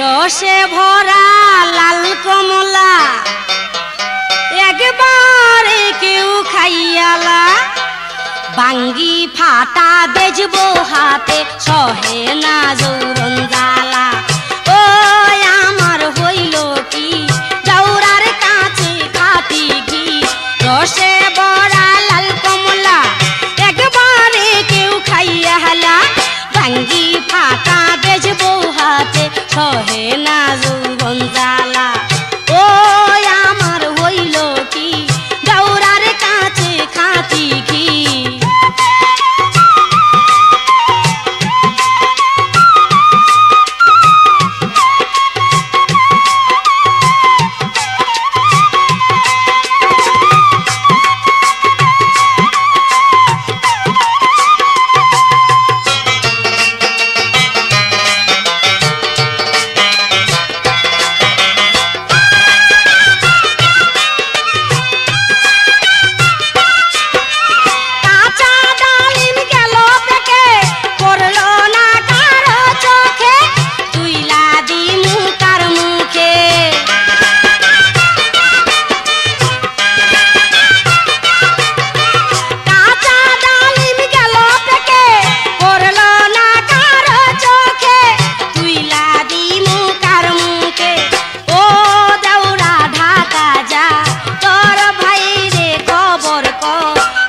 রসে ভরা লাল কমলা একবারে কেউ খাইয়ালা বাঙ্গি ফাটা বেজবো হাতে সহে না যৌবন জ্বালা ও আমার হইল কি জৌরার কাছে খাটি ঘি রসে ভরা লাল কমলা একবারে কেউ খাইয়ালা বাঙ্গি ফাটা বেজবো হাতে সহে না যৌবন জ্বালা ও আমার হইল কি জৌরার কাছে খাটি ঘি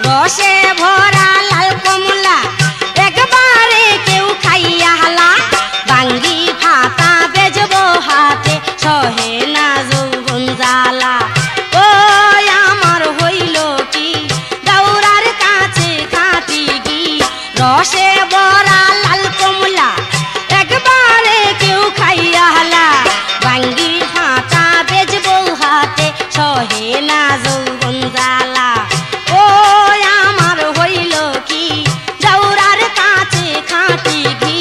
রসে ভরা লাল কমলা একবারে কেউ খাইয়ালা বাঙ্গি ফাটা বেজবো হাতে সহে না যৌবন জ্বালা ও আমার হইল কি জৌরার কাছে খাটি ঘি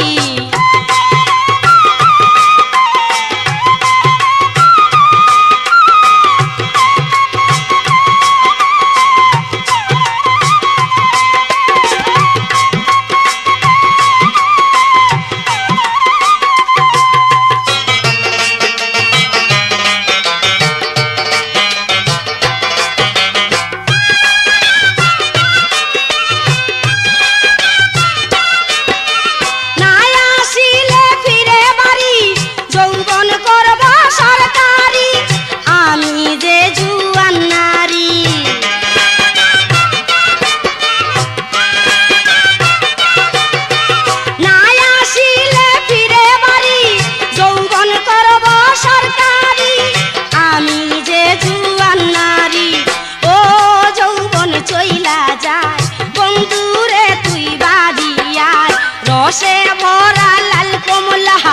রসে ভরা লাল কমলা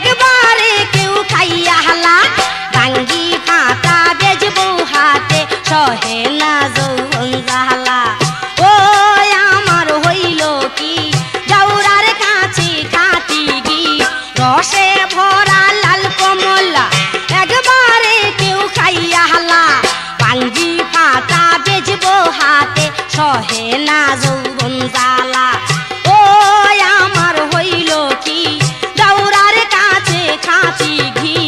একবারে কেউ খাইয়ালা বাঙ্গি ফাটা বেজবো হাতে সহে না যৌবন জ্বালা ও আমার হইল কি জৌরার কাছে খাটি ঘি রসে ভরা লাল কমলা একবারে কেউ খাইয়ালা বাঙ্গি ফাটা বেজবো হাতে সহে না যৌবন জ্বালা আমার হইল কি জৌরার কাছে খাটি ঘি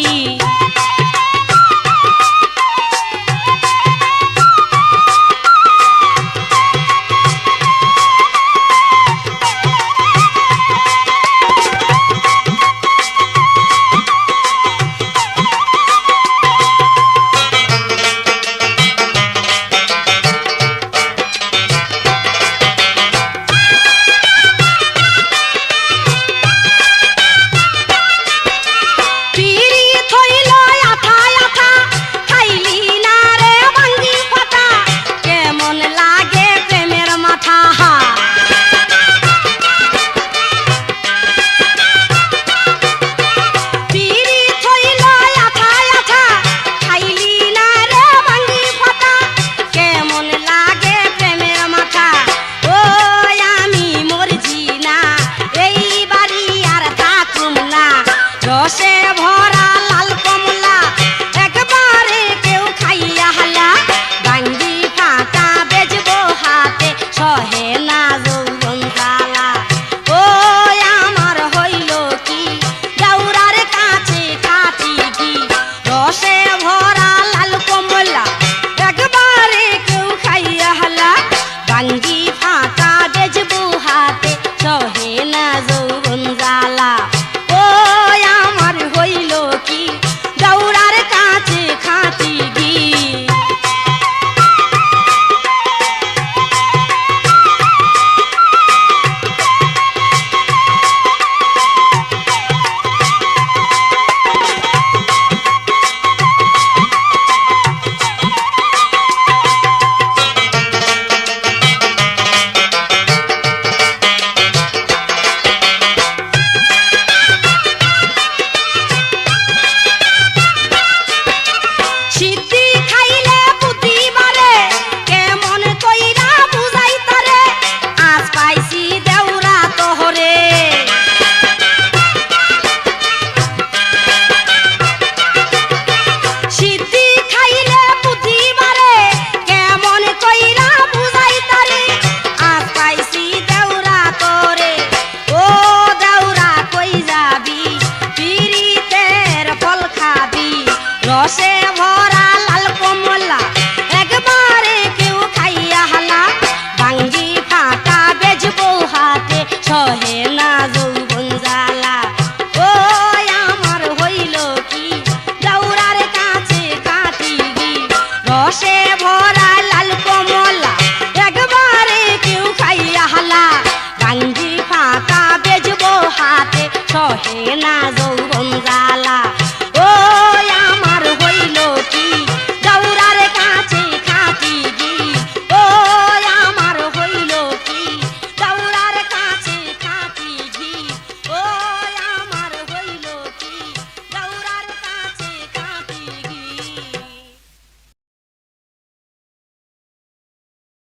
রসে ভরা